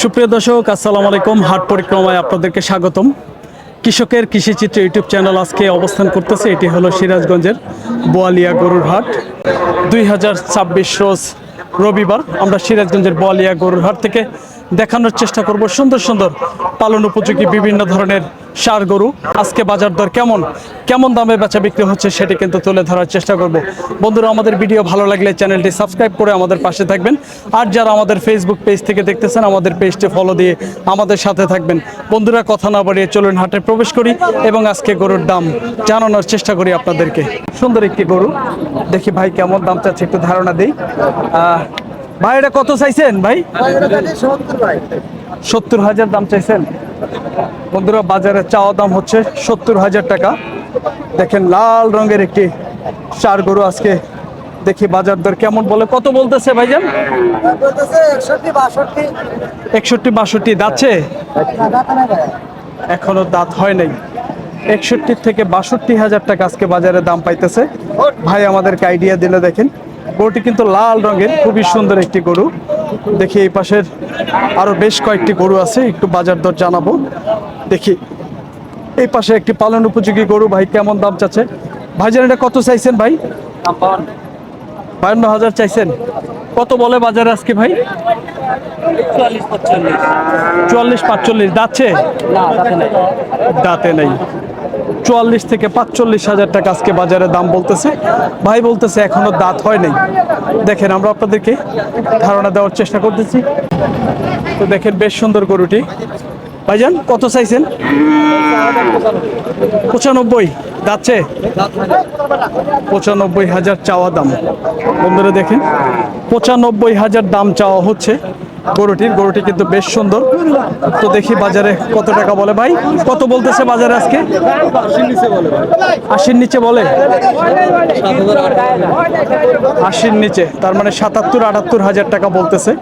সুপ্রিয় দর্শক, আসসালামু আলাইকুম। হাট পরিক্রমায় আপনাদেরকে স্বাগতম। কৃষকের কৃষিচিত্র ইউটিউব চ্যানেল আজকে অবস্থান করতেছে। এটি হলো সিরাজগঞ্জের বোয়ালিয়া গরুর হাট। 2026 রোজ রবিবার আমরা সিরাজগঞ্জের বোয়ালিয়া গরুর হাট থেকে দেখানোর চেষ্টা করব সুন্দর সুন্দর পালন উপযোগী বিভিন্ন ধরনের ষাঁড় গরু। আজকে বাজার দর কেমন কেমন দামে বেচা বিক্রি হচ্ছে সেটি কিন্তু তুলে ধরার চেষ্টা করব। বন্ধুরা, আমাদের ভিডিও ভালো লাগলে চ্যানেলটি সাবস্ক্রাইব করে আমাদের পাশে থাকবেন। আর যারা আমাদের ফেসবুক পেজ থেকে দেখতেছেন, আমাদের পেজটি ফলো দিয়ে আমাদের সাথে থাকবেন। বন্ধুরা, কথা না বাড়িয়ে চলুন হাটে প্রবেশ করি এবং আজকে গরুর দাম জানানোর চেষ্টা করি আপনাদেরকে। সুন্দর একটি গরু, দেখি ভাই কেমন দাম চাচ্ছে একটু ধারণা দিই। ভাই এটা কত চাইছেন ভাই? 70,000 দাম চাইছেন। বন্ধুরা, বাজারে চাওয়া দাম হচ্ছে 70,000 টাকা। দেখেন লাল রঙের একটি ষাঁড় গরু। আজকে দেখি বাজার দর কেমন বলে। কত বলতেছে ভাইজান? 61-62 দাঁতছে? এখনো দাঁত হয় নাই। 61 থেকে 62,000 টাকা আজকে বাজারে দাম পাইতেছে। ভাই আমাদেরকে আইডিয়া দিলে। দেখেন গরুটি কিন্তু লাল রঙের, খুবই সুন্দর একটি গরু। দেখি এই পাশের আরো বেশ কয়েকটি গরু আছে, একটু বাজার দর জানাবো। দেখি এই পাশে একটি পালন উপযোগী গরু। ভাই কেমন দাম চাচ্ছে? ভাইজান এটা কত চাইছেন ভাই? 52,000 চাইছেন। কত বলে বাজারে আজকে ভাই? 44-45 দাঁতছে? দাঁতে নেই। 44 থেকে 45,000 টাকা আজকে বাজারে দাম বলতেছে। ভাই বলতেছে এখনো দাঁত হয় নাই। দেখেন আমরা আপনাদেরকে ধারণা দেওয়ার চেষ্টা করতেছি। তো দেখেন বেশ সুন্দর গরুটি। ভাইজান কত চাইছেন? 95 দাঁতছে? 95,000 চাওয়া দাম। বন্ধুরা দেখেন 95,000 দাম চাওয়া হচ্ছে গরুটি কিন্তু বেশ সুন্দর। তো দেখি বাজারে কত টাকা বলে। ভাই কত বলতেছে বাজারে আজকে? 80-র নিচে বলে। 80-র নিচে, তার মানে 77-78,000 টাকা বলতেছে।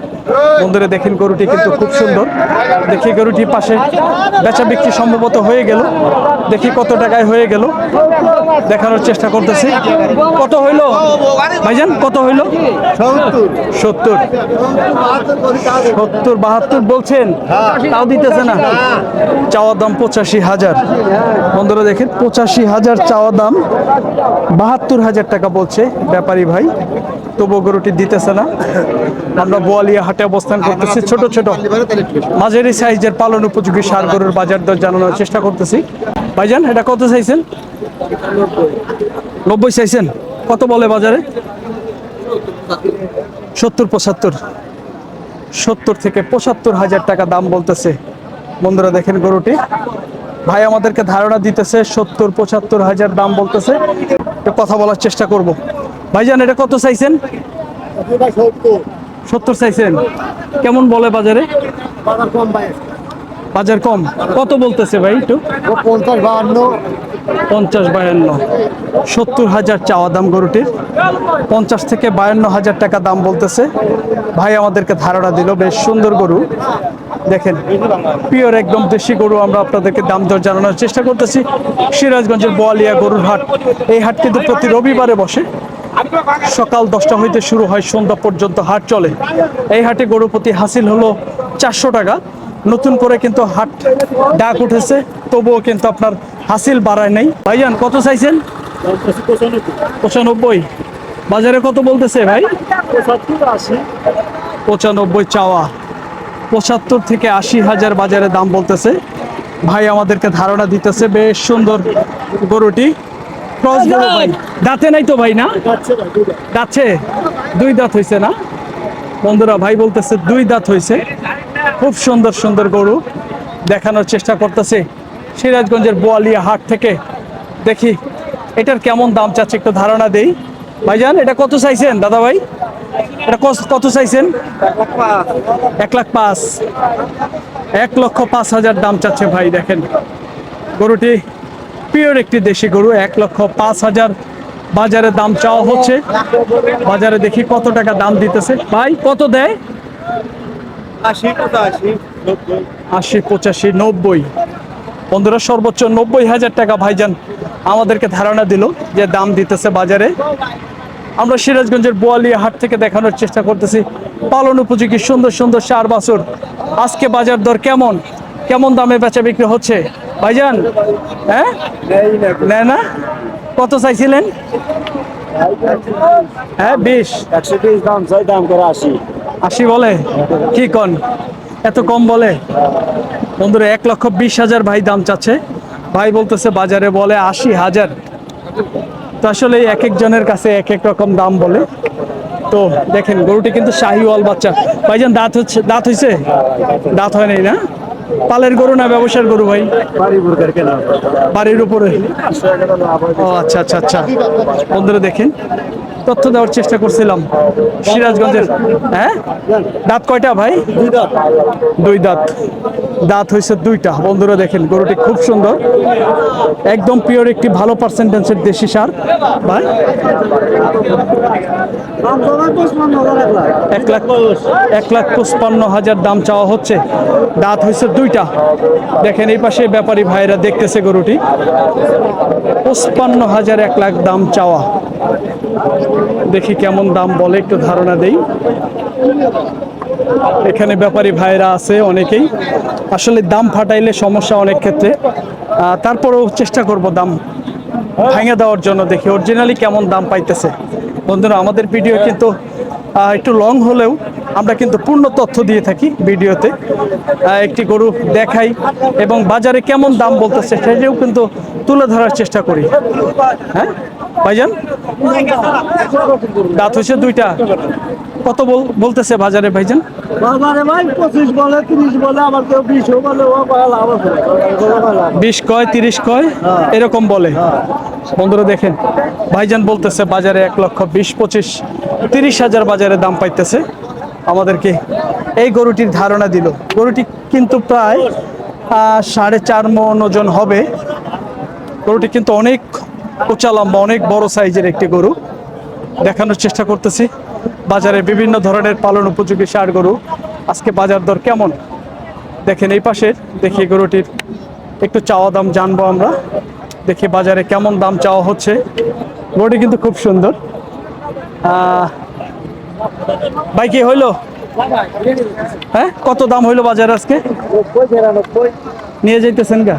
বন্ধুরা দেখেন গরুটি কিন্তু খুব সুন্দর। দেখি গরুটি পাশে বেচা বিক্রি সম্ভবত হয়ে গেল। দেখি কত টাকায় হয়ে গেল, দেখানোর চেষ্টা করতেছি। কত হইলো ভাইজান? কত হইলো? 70-72 বলছেন, তাও দিতেছে না। চাওয়া দাম 85,000। বন্ধুরা দেখেন 85,000 চাওয়া দাম, 72,000 টাকা বলছে ব্যাপারী ভাই। তবু গরুটি দিতেছে না। আমরা বোয়ালিয়া হাটে অবস্থান করতেছি। ছোট ছোট মাঝারি সাইজের পালন উপযোগী ষাঁড় গরুর বাজার দর জানানোর চেষ্টা করতেছি। ভাইজান এটা কত চাইছেন? 90 চাইছেন। কত বলে বাজারে? 70-75। 70 থেকে 75,000 টাকা দাম বলতেছে। বন্ধুরা দেখেন গরুটি, ভাই আমাদেরকে ধারণা দিতেছে 70-75,000 দাম বলতেছে। কথা বলার চেষ্টা করব। ভাইজান এটা কত চাইছেন? 70 চাইছেন। কেমন বলে বাজারে? বাজার কম। কত বলতেছে ভাই একটু? 50-52। 70,000 চাওয়া দাম গরুটির। 50 থেকে 52,000 টাকা দাম বলতেছে। ভাই আমাদেরকে ধারণা দিল। বেশ সুন্দর গরু। দেখেন পিওর একদম দেশি গরু। আমরা আপনাদেরকে দাম দর জানানোর চেষ্টা করতেছি। সিরাজগঞ্জের বোয়ালিয়া গরুর হাট। এই হাট কিন্তু প্রতি রবিবারে বসে। সকাল 10টা হইতে শুরু হয়, সন্ধ্যা পর্যন্ত হাট চলে। এই হাটে গরু প্রতি হাসিল হলো 400 টাকা। নতুন করে কিন্তু হাট ডাক উঠেছে, তবুও কিন্তু আপনার হাসিল বাড়ায় নাই। ভাইজান কত চাইছেন? 95। বাজারে কত বলতেছে ভাই? 95 চাওয়া। 75 থেকে 80,000 বাজারে দাম বলতেছে। ভাই আমাদেরকে ধারণা দিতেছে বেশ সুন্দর গরুটি। ক্রস গরু ভাই, দাঁতে নাই তো ভাই? না দাঁতছে? 2 দাঁত হয়েছে না? বন্ধুরা ভাই বলতেছে 2 দাঁত হয়েছে। খুব সুন্দর সুন্দর গরু দেখানোর চেষ্টা করতেছে সিরাজগঞ্জের বোয়ালিয়া হাট থেকে। দেখি এটার কেমন দাম চাচ্ছে একটু ধারণা দেই। ভাইজান এটা কত চাইছেন দাদা ভাই? এটা কত চাইছেন? 1,05,000। 1,05,000 দাম চাচ্ছে ভাই। দেখেন গরুটি পিওর একটি দেশি গরু। 1,05,000 বাজারে দাম চাওয়া হচ্ছে। বাজারে দেখি কত টাকা দাম দিতেছে। ভাই কত দেয়? 80-85-90। বন্ধুরা সর্বোচ্চ 90,000 টাকা ভাইজান আমাদেরকে ধারণা দিল যে দাম দিতেছে বাজারে। আমরা সিরাজগঞ্জের বোয়ালিয়া হাট থেকে দেখানোর চেষ্টা করতেছি পালন উপযোগী সুন্দর সুন্দর সার বাছুর। আজকে বাজার দর কেমন, কেমন দামে বেচা বিক্রি হচ্ছে ভাইজান? হ্যাঁ, নেয় না? কত চাইছিলেন? হ্যাঁ 20। 120 দাম চাই, দাম করে 80। 80 বলে? কি কন, এত কম বলে? বন্ধুরা 1,20,000 ভাই দাম চাচ্ছে। ভাই বলতেছে বাজারে বলে 80,000। তো আসলে এক একজনের কাছে এক এক রকম দাম বলে। তো দেখেন গরুটি কিন্তু শাহিওয়াল বাচ্চা। ভাইজান দাঁত হচ্ছে, দাঁত হয়েছে? দাঁত হয় নাই না? পালের গরু না ব্যবসার গরু ভাই? বাড়ির উপরে। ও আচ্ছা আচ্ছা আচ্ছা। বন্ধুরা দেখেন তথ্য দেওয়ার চেষ্টা করছিলাম সিরাজগঞ্জের। হ্যাঁ, দাঁত কয়টা ভাই? দুই দাঁত। দাঁত হয়েছে দুইটা। বন্ধুরা দেখেন গরুটি খুব সুন্দর, একদম পিওর একটি ভালো পার্সেন্টেন্সের দেশি সার ভাই। 1,55,000 দাম চাওয়া হচ্ছে। দাঁত হয়েছে দুইটা। দেখেন এই পাশে ব্যাপারী ভাইরা দেখতেছে গরুটি। 55,000 1 লাখ দাম চাওয়া। দেখি কেমন দাম বলে, একটু ধারণা দেই। এখানে ব্যাপারী ভাইরা আছে অনেকেই। আসলে দাম ফাটাইলে সমস্যা অনেক ক্ষেত্রে, তারপরেও চেষ্টা করব দাম ভেঙে দেওয়ার জন্য। দেখি অরিজিনালি কেমন দাম পাইতেছে। বন্ধুরা আমাদের ভিডিও কিন্তু একটু লং হলেও আমরা কিন্তু পূর্ণ তথ্য দিয়ে থাকি ভিডিওতে। একটি গরু দেখাই এবং বাজারে কেমন দাম বলতেছে সেটাও কিন্তু তুলে ধরার চেষ্টা করি। হ্যাঁ ভাইজান, দাঁত হয়েছে দুইটা। কত বলতেছে বাজারে ভাইজান? বাজারে ভাই 25 বলে, 30 বলে, আবার কেউ 20 বলে। ও লাভ আছে, 20 কয়, 30 কয়, এরকম বলে। বন্ধুরা দেখেন ভাইজান বলতেছে বাজারে 1,20,25, 30,000 বাজারে দাম পাইতেছে। আমাদেরকে এই গরুটির ধারণা দিল। গরুটি কিন্তু প্রায় 4.5 মণ ওজন হবে। গরুটি কিন্তু অনেক উঁচা লম্বা, অনেক বড় সাইজের একটি গরু। দেখানোর চেষ্টা করতেছি বাজারে বিভিন্ন ধরনের পালন উপযোগী ষাঁড় গরু আজকে বাজার দর কেমন। দেখেন এই পাশে দেখি গরুটির একটু চাওয়া দাম জানবো আমরা। দেখি বাজারে কেমন দাম চাওয়া হচ্ছে। গরুটি কিন্তু খুব সুন্দর। ভাই কি হইলো? হ্যাঁ, কত দাম হইলো বাজারে আজকে? নিয়ে যাইতেছেন গা?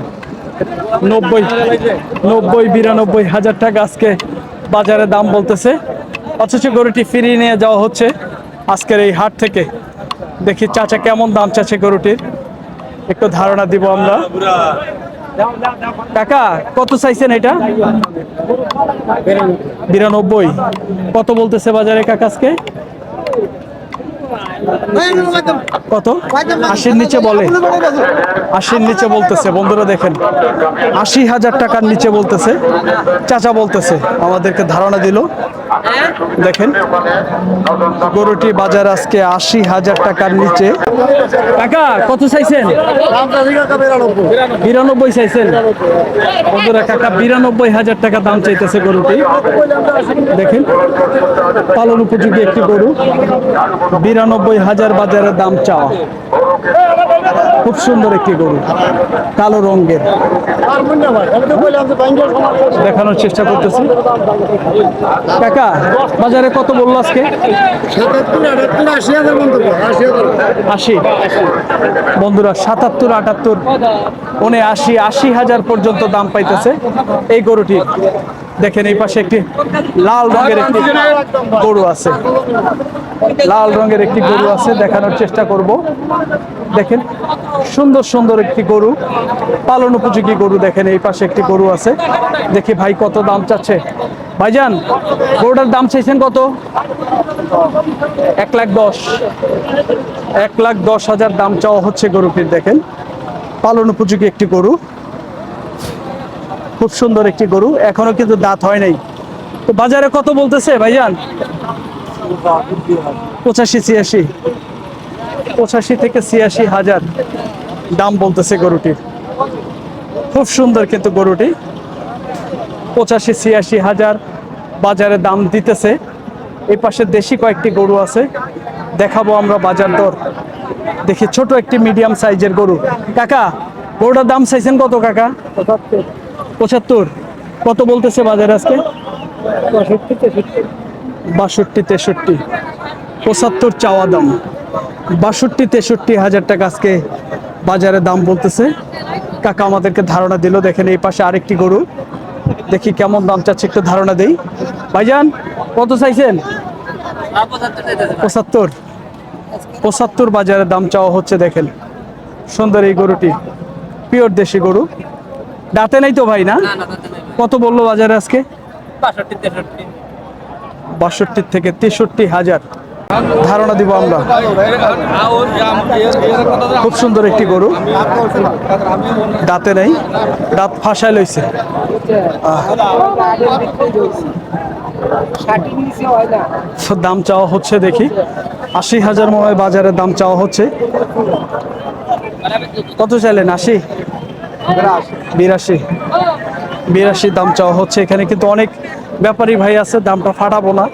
90-92,000 টাকা আজকে বাজারে দাম বলতেছে। অথচ গরুটি ফিরিয়ে নিয়ে যাওয়া হচ্ছে আজকের এই হাট থেকে। দেখি চাচা কেমন দাম চাচ্ছে গরুটির, একটু ধারণা দিব আমরা। কাকা কত চাইছেন এটা? 92। কত বলতেছে বাজারে কাকা আজকে? কত? 80-র নিচে বলে। 80-র নিচে বলতেছে। বন্ধুরা দেখেন 80,000 টাকার নিচে বলতেছে চাচা, বলতেছে আমাদেরকে ধারণা দিল। দেখেন গরুটি বাজার আজকে 80,000 টাকার নিচে। কাকা কত চাইছেন? 92 চাইছেন। বন্ধুরা কাকা 92,000 টাকা দাম চাইতেছে গরুটি। দেখেন পালন উপযোগী একটি গরু, 92,000 বাজারের দাম চাওয়া। খুব সুন্দর একটি গরু, কালো রঙের। দেখানোর চেষ্টা করতেছি। কাকা বাজারে কত বললো আজকে? 80। বন্ধুরা 77, 78, 79, 80,000 পর্যন্ত দাম পাইতেছে এই গরুটির। দেখেন এই পাশে একটি লাল রঙের একটি গরু আছে। লাল রঙের একটি গরু আছে, দেখানোর চেষ্টা করব। দেখেন সুন্দর সুন্দর একটি গরু, পালন উপযোগী গরু। দেখেন এই পাশে একটি গরু আছে। দেখি ভাই কত দাম চাচ্ছে। ভাইজান গরুটার দাম চাইছেন কত? 1,10,000। 1,10,000 দাম চাওয়া হচ্ছে গরুটির। দেখেন পালন উপযোগী একটি গরু, খুব সুন্দর একটি গরু, এখনো কিন্তু দাঁত হয় নাই। তো বাজারে কত বলতেছে ভাইজান? 85-86। 85 থেকে 86,000 দাম বলতেছে গরুটির। খুব সুন্দর কিন্তু গরুটি। 85-86,000 বাজারে দাম দিতেছে। এই পাশে দেশি কয়েকটি গরু আছে, দেখাবো আমরা বাজার দর। দেখি ছোট একটি মিডিয়াম সাইজের গরু। কাকা গরুটার দাম চাইছেন কত কাকা? 75। কত বলতেছে বাজারে আজকে? 62, 63, 75 চাওয়া দাম। 62, 63 হাজার টাকা আজকে বাজারে দাম বলতেছে। কাকা আমাদেরকে ধারণা দিল। দেখেন এই পাশে আরেকটি গরু, দেখি কেমন দাম চাচ্ছে একটু ধারণা দেই। ভাইজান কত চাইছেন? 75, 75 বাজারে দাম চাওয়া হচ্ছে। দেখেন সুন্দর এই গরুটি, পিওর দেশি গরু। দাঁতে নাই তো ভাই? না, কত বললো বাজারে আজকে? 62 থেকে 63 হাজার ধারণা দিব আমরা। খুব সুন্দর একটি গরু, দাঁতে নেই, দাঁত ফাঁসায় লইছে। দাম চাওয়া হচ্ছে দেখি 80,000 মনে হয় বাজারে দাম চাওয়া হচ্ছে। কত চাইলেন? 80, 82, 82 দাম চাওয়া হচ্ছে। এখানে কিন্তু অনেক ব্যাপারী ভাই আছে, দামটা ফাটাবো না,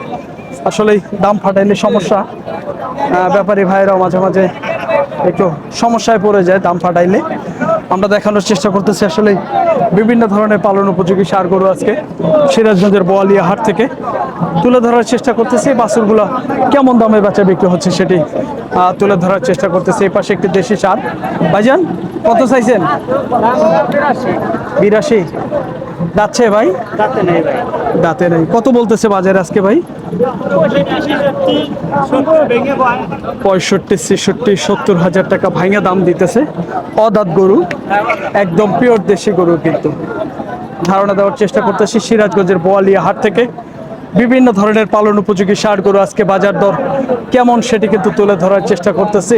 আসলে দাম ফাটাইলে সমস্যা। ব্যাপারী ভাইরাও মাঝে মাঝে একটু সমস্যায় পড়ে যায় দাম ফাটাইলে। আমরা দেখানোর চেষ্টা করতেছি আসলে বিভিন্ন ধরনের পালন উপযোগী ষাঁড় গরু আজকে সিরাজগঞ্জের বোয়ালিয়া হাট থেকে তুলে ধরার চেষ্টা করতেছি। বাছুরগুলো কেমন দামে বেচা বিক্রি হচ্ছে সেটি তুলে ধরার চেষ্টা করতেছি। এই পাশে একটি দেশি ষাঁড়। ভাইজান কত চাইছেন? 82, যাচ্ছে ভাই? দাঁতে নেই। কত বলতেছে বাজারে আজকে ভাই? 65, 66, 70 হাজার টাকা ভাঙা দাম দিতেছে। অদাঁত গরু, একদম পিওর দেশি গরু। কিন্তু ধারণা দেওয়ার চেষ্টা করতেছি সিরাজগঞ্জের বোয়ালিয়া হাট থেকে বিভিন্ন ধরনের পালন উপযোগী ষাঁড় গরু আজকে বাজার দর কেমন সেটি কিন্তু তুলে ধরার চেষ্টা করতেছি।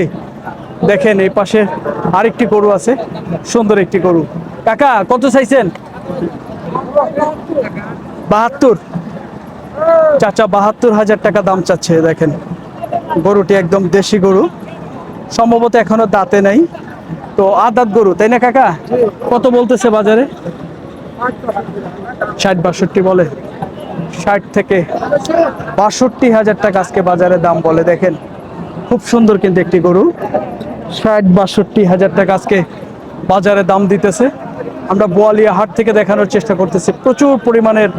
দেখেন এই পাশে আরেকটি গরু আছে, সুন্দর একটি গরু। কাকা কত চাইছেন? 72, চাচা 72 হাজার টাকা দাম চাচ্ছে। দেখেন গরুটি একদম দেশি গরু, সম্ভবত এখনো দাঁতে নাই, তো আদাত গরু তাই না কাকা? কত বলতেছে বাজারে? 60, 62 বলে। 60 থেকে 62 হাজার টাকা আজকে বাজারে দাম বলে। দেখেন খুব সুন্দর কিন্তু একটি গরু। 60, 62 হাজার টাকা আজকে বাজারে দাম দিতেছে। আমরা বোয়ালিয়া হাট থেকে দেখানোর চেষ্টা করতেছি। প্রচুর পরিমাণের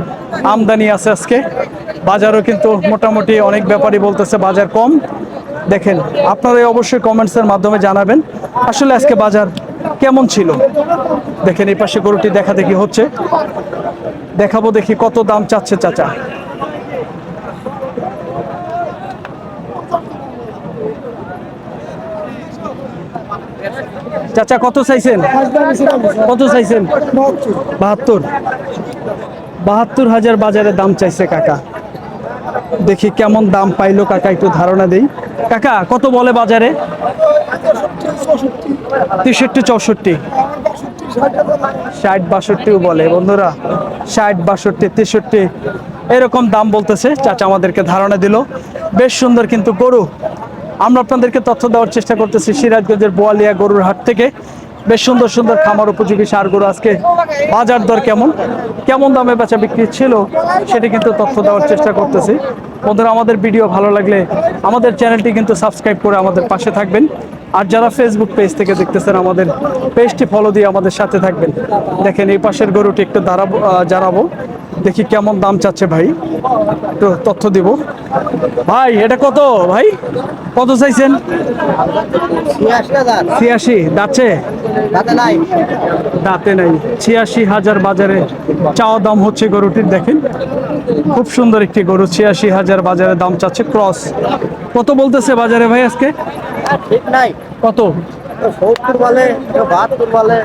আমদানি আছে আজকে, বাজারও কিন্তু মোটামুটি অনেক ব্যাপারী বলতেছে বাজার কম। দেখেন আপনারা অবশ্যই কমেন্টসের মাধ্যমে জানাবেন আসলে আজকে বাজার কেমন ছিল। দেখেন এই পাশে গরুটি দেখা দেখি হচ্ছে, দেখাবো দেখি কত দাম চাচ্ছে চাচা। চাচা কত চাইছেন? কত চাইছেন? 72, 72 হাজার বাজারে দাম চাইছে কাকা। দেখি কেমন দাম পাইলো কাকা, একটু ধারণা দেই। কাকা কত বলে বাজারে? 63, 64, 60, 62 বলে বন্ধুরা। 60, 62, 63 এরকম দাম বলতেছে। চাচা আমাদেরকে ধারণা দিল। বেশ সুন্দর কিন্তু গরু। আমরা আপনাদেরকে তথ্য দেওয়ার চেষ্টা করতেছি সিরাজগঞ্জের বোয়ালিয়া গরুর হাট থেকে। বেশ সুন্দর সুন্দর খামার উপযোগী ষাঁড় গরু আজকে বাজার দর কেমন, কেমন দামে বেচা বিক্রি ছিল সেটি কিন্তু তথ্য দেওয়ার চেষ্টা করতেছি। বন্ধুরা আমাদের ভিডিও ভালো লাগলে আমাদের চ্যানেলটি কিন্তু সাবস্ক্রাইব করে আমাদের পাশে থাকবেন। আর যারা ফেসবুক পেজ থেকে দেখতেছেন আমাদের পেজটি ফলো দিয়ে আমাদের সাথে থাকবেন। দেখেন এই পাশের গরুটি একটু জানাবো, দেখি কেমন দাম চাচ্ছে ভাই, একটু তথ্য দিব। ভাই এটা কত ভাই, কত চাইছেন? 86, যাচ্ছে? দাঁতে নাই। 86 হাজার বাজারে চাওয়া দাম হচ্ছে গরুটির। দেখেন খুব সুন্দর একটি গরু। 86 হাজার বাজারে দাম চাচ্ছে। ক্রস কত বলতেছে বাজারে ভাই আজকে? ঠিক নাই, কত? 70 বলে, 72 বলে।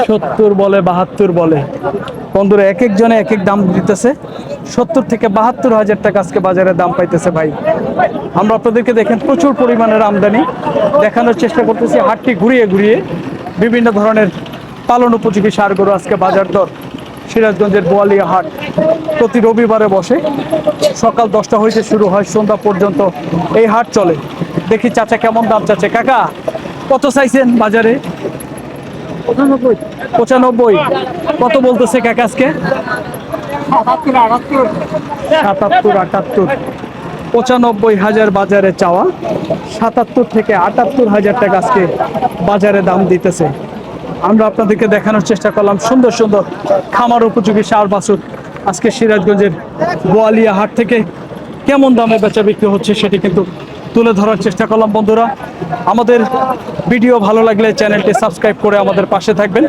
70 বলে, 72 বলে। বন্ধুরা এক একজনে এক এক দাম দিতেছে। 70 থেকে 72 হাজার টাকা আজকে বাজারে দাম পাইতেছে ভাই। আমরা আপনাদেরকে দেখেন প্রচুর পরিমাণের আমদানি দেখানোর চেষ্টা করতেছি। হাটটি ঘুরিয়ে ঘুরিয়ে বিভিন্ন ধরনের পালন উপযোগী ষাঁড় গরু আজকে বাজার দর। সিরাজগঞ্জের বোয়ালিয়া হাট প্রতি রবিবারে বসে, সকাল 10টা হইতে শুরু হয়, সন্ধ্যা পর্যন্ত এই হাট চলে। দেখি চাচা কেমন দাম চাচ্ছে। কাকা কত চাইছেন বাজারে? 95, কত বলতেছে কাকা আজকে? 77, 77, 78, 95 হাজার বাজারে চাওয়া। 77 থেকে 78 হাজার টাকা আজকে বাজারে দাম দিতেছে। আমরা আপনাদেরকে দেখানোর চেষ্টা করলাম সুন্দর সুন্দর খামার উপযোগী ষাঁড় বাছুর আজকে সিরাজগঞ্জের বোয়ালিয়া হাট থেকে কেমন দামে বেচা বিক্রি হচ্ছে সেটি কিন্তু তুলে ধরার চেষ্টা করলাম। বন্ধুরা, আমাদের ভিডিও ভালো লাগলে চ্যানেলটি সাবস্ক্রাইব করে আমাদের পাশে থাকবেন।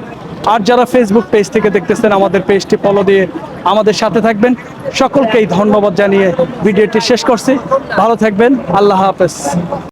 আর যারা ফেসবুক পেজ থেকে দেখতেছেন আমাদের পেজটি ফলো দিয়ে আমাদের সাথে থাকবেন। সকলকেই ধন্যবাদ জানিয়ে ভিডিওটি শেষ করছি। ভালো থাকবেন, আল্লাহ হাফেজ।